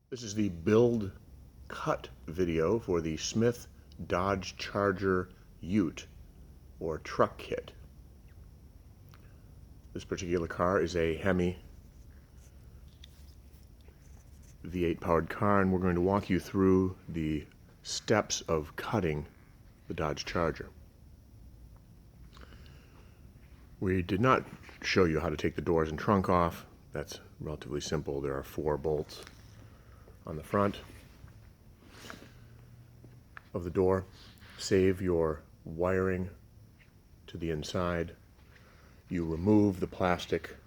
This is the build cut video for the Smyth Dodge Charger Ute or truck kit. This particular car is a Hemi V8 powered car, and we're going to walk you through the steps of cutting the Dodge Charger. We did not show you how to take the doors and trunk off. That's relatively simple. There are 4 bolts on the front of the door. Save your wiring to the inside. You remove the plastic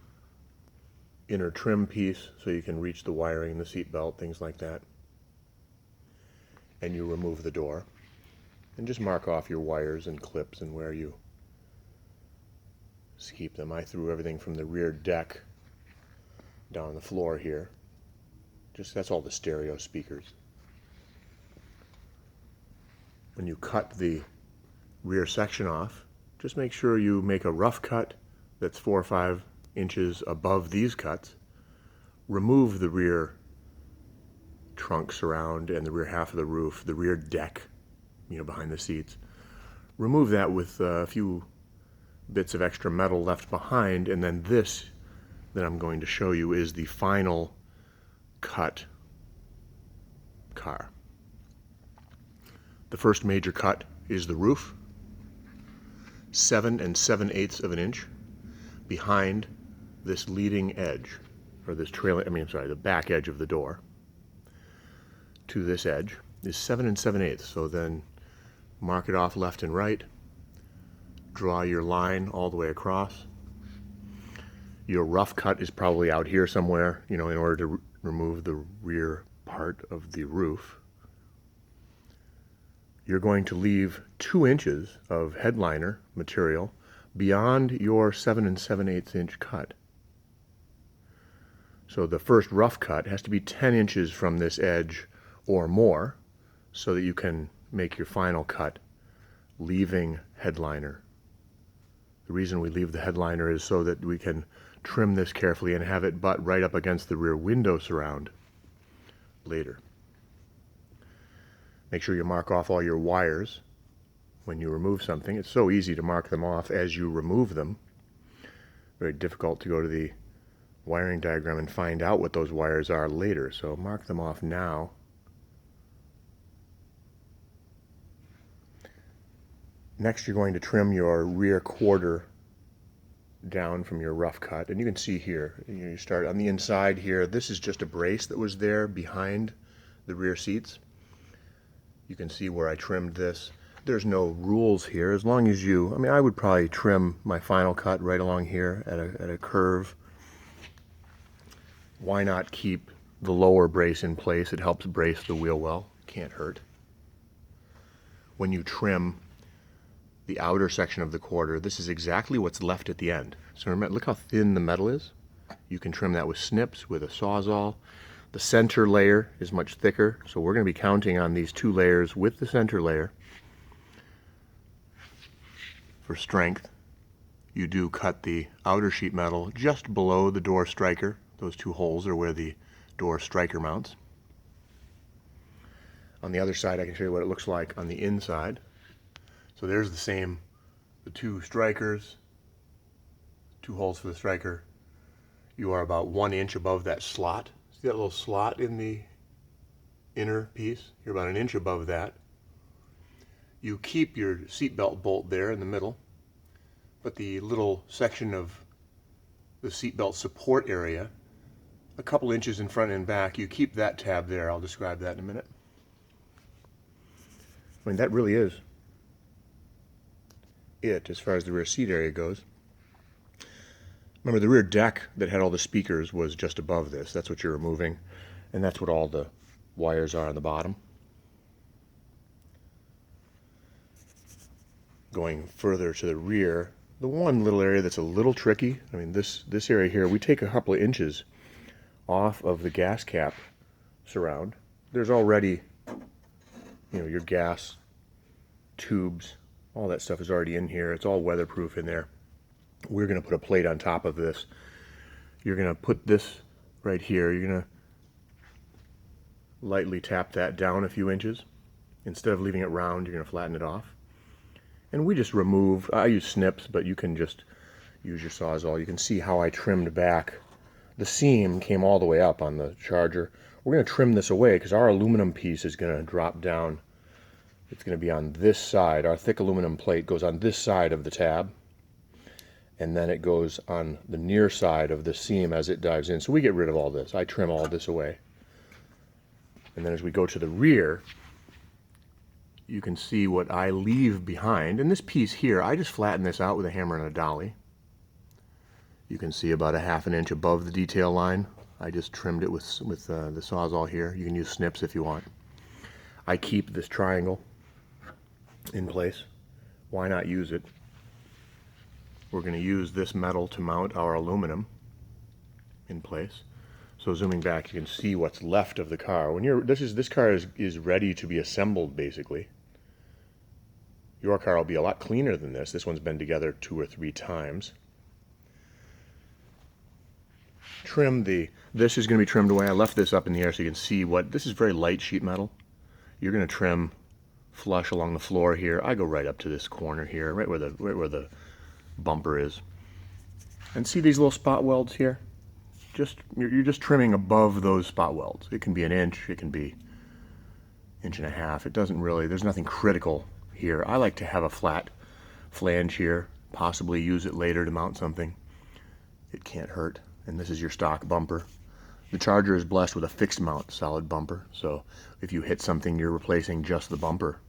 inner trim piece so you can reach the wiring, the seat belt, things like that. And you remove the door. And just mark off your wires and clips and where you keep them. I threw everything from the rear deck down on the floor here. That's all the stereo speakers. When you cut the rear section off, just make sure you make a rough cut that's 4 or 5 inches above these cuts. Remove the rear trunk surround and the rear half of the roof, the rear deck, behind the seats. Remove that with a few bits of extra metal left behind, and then this that I'm going to show you is the final cut car. The first major cut is the roof, 7 7/8 of an inch behind this leading edge, or this the back edge of the door to this edge is 7 7/8. So then mark it off left and right, draw your line all the way across. Your rough cut is probably out here somewhere, in order to remove the rear part of the roof. You're going to leave 2 inches of headliner material beyond your 7 7/8 inch cut. So the first rough cut has to be 10 inches from this edge or more so that you can make your final cut leaving headliner. The reason we leave the headliner is so that we can trim this carefully and have it butt right up against the rear window surround later. Make sure you mark off all your wires when you remove something. It's so easy to mark them off as you remove them. Very difficult to go to the wiring diagram and find out what those wires are later, so mark them off now. Next, you're going to trim your rear quarter down from your rough cut, and you can see here, you start on the inside here. This is just a brace that was there behind the rear seats. You can see where I trimmed this. There's no rules here, as long as I would probably trim my final cut right along here at a curve. Why not keep the lower brace in place? It helps brace the wheel well. Can't hurt. When you trim the outer section of the quarter, this is exactly what's left at the end. So remember, look how thin the metal is. You can trim that with snips, with a Sawzall. The center layer is much thicker, so we're going to be counting on these 2 layers with the center layer. For strength, you do cut the outer sheet metal just below the door striker. Those 2 holes are where the door striker mounts. On the other side, I can show you what it looks like on the inside. So there's the 2 strikers, 2 holes for the striker. You are about 1 inch above that slot. See that little slot in the inner piece? You're about 1 inch above that. You keep your seatbelt bolt there in the middle, but the little section of the seatbelt support area, a couple inches in front and back, you keep that tab there. I'll describe that in a minute. That really is it as far as the rear seat area goes. Remember, the rear deck that had all the speakers was just above this. That's what you're removing, and that's what all the wires are on the bottom. Going further to the rear, the one little area that's a little tricky, this area here, we take a couple of inches off of the gas cap surround. There's already, your gas tubes, all that stuff is already in here. It's all weatherproof in there. We're going to put a plate on top of this. You're going to put this right here. You're going to lightly tap that down a few inches. Instead of leaving it round, you're going to flatten it off. And we just remove, I use snips, but you can just use your Sawzall. You can see how I trimmed back. The seam came all the way up on the Charger. We're going to trim this away because our aluminum piece is going to drop down. It's going to be on this side. Our thick aluminum plate goes on this side of the tab, and then it goes on the near side of the seam as it dives in. So we get rid of all this. I trim all this away. And then as we go to the rear, you can see what I leave behind. And this piece here, I just flatten this out with a hammer and a dolly. You can see about 1/2 inch above the detail line. I just trimmed it with the Sawzall here. You can use snips if you want. I keep this triangle in place. Why not use it? We're going to use this metal to mount our aluminum in place. So zooming back, you can see what's left of the car. When this car is ready to be assembled, basically. Your car will be a lot cleaner than this. This one's been together 2 or 3 times. This is going to be trimmed away. I left this up in the air so you can see this is very light sheet metal. You're going to trim flush along the floor here. I go right up to this corner here, right where the bumper is. And see these little spot welds here? You're just trimming above those spot welds. It can be 1 inch, it can be 1.5 inches. It doesn't really, there's nothing critical here. I like to have a flat flange here, possibly use it later to mount something. It can't hurt. And this is your stock bumper. The Charger is blessed with a fixed mount solid bumper, so if you hit something, you're replacing just the bumper.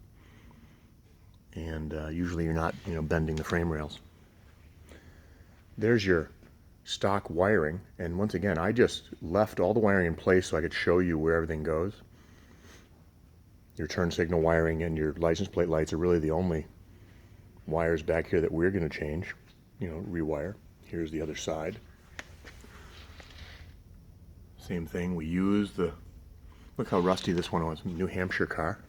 And usually you're not, bending the frame rails. There's your stock wiring, and once again, I just left all the wiring in place so I could show you where everything goes. Your turn signal wiring and your license plate lights are really the only wires back here that we're going to change, rewire. Here's the other side. Same thing, we use look how rusty this one was, New Hampshire car.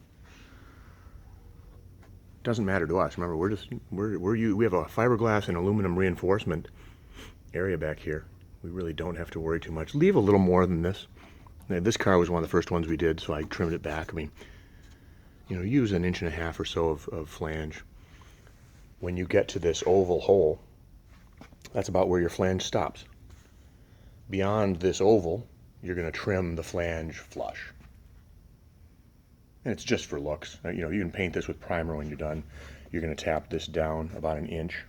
Doesn't matter to us. Remember, we have a fiberglass and aluminum reinforcement area back here. We really don't have to worry too much. Leave a little more than this. Now, this car was one of the first ones we did, so I trimmed it back. I mean, use 1.5 inches or so of flange. When you get to this oval hole, that's about where your flange stops. Beyond this oval, you're going to trim the flange flush. And it's just for looks. You can paint this with primer when you're done. You're going to tap this down about 1 inch.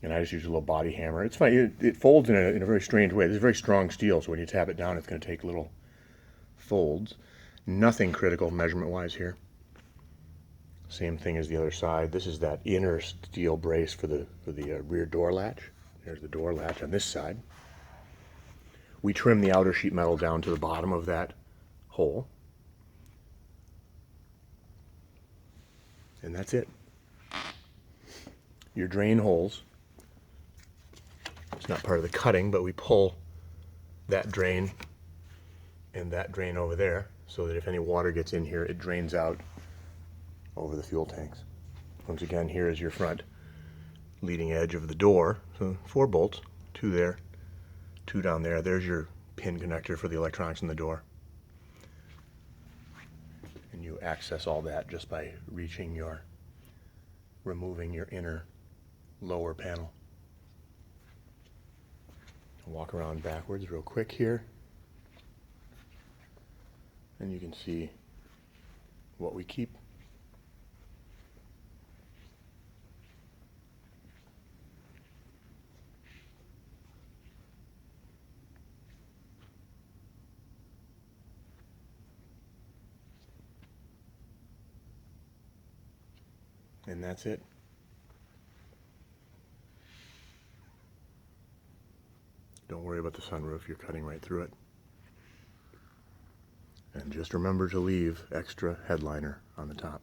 And I just use a little body hammer. It's fine. It folds in a very strange way. This is very strong steel, so when you tap it down, it's going to take little folds. Nothing critical measurement-wise here. Same thing as the other side. This is that inner steel brace for the rear door latch. There's the door latch on this side. We trim the outer sheet metal down to the bottom of that hole. And that's it. Your drain holes. It's not part of the cutting, but we pull that drain and that drain over there so that if any water gets in here, it drains out over the fuel tanks. Once again, here is your front leading edge of the door. So 4 bolts, 2 there, 2 down there. There's your pin connector for the electronics in the door. And you access all that just by removing your inner lower panel. I'll walk around backwards real quick here. And you can see what we keep. And that's it. Don't worry about the sunroof, you're cutting right through it. And just remember to leave extra headliner on the top.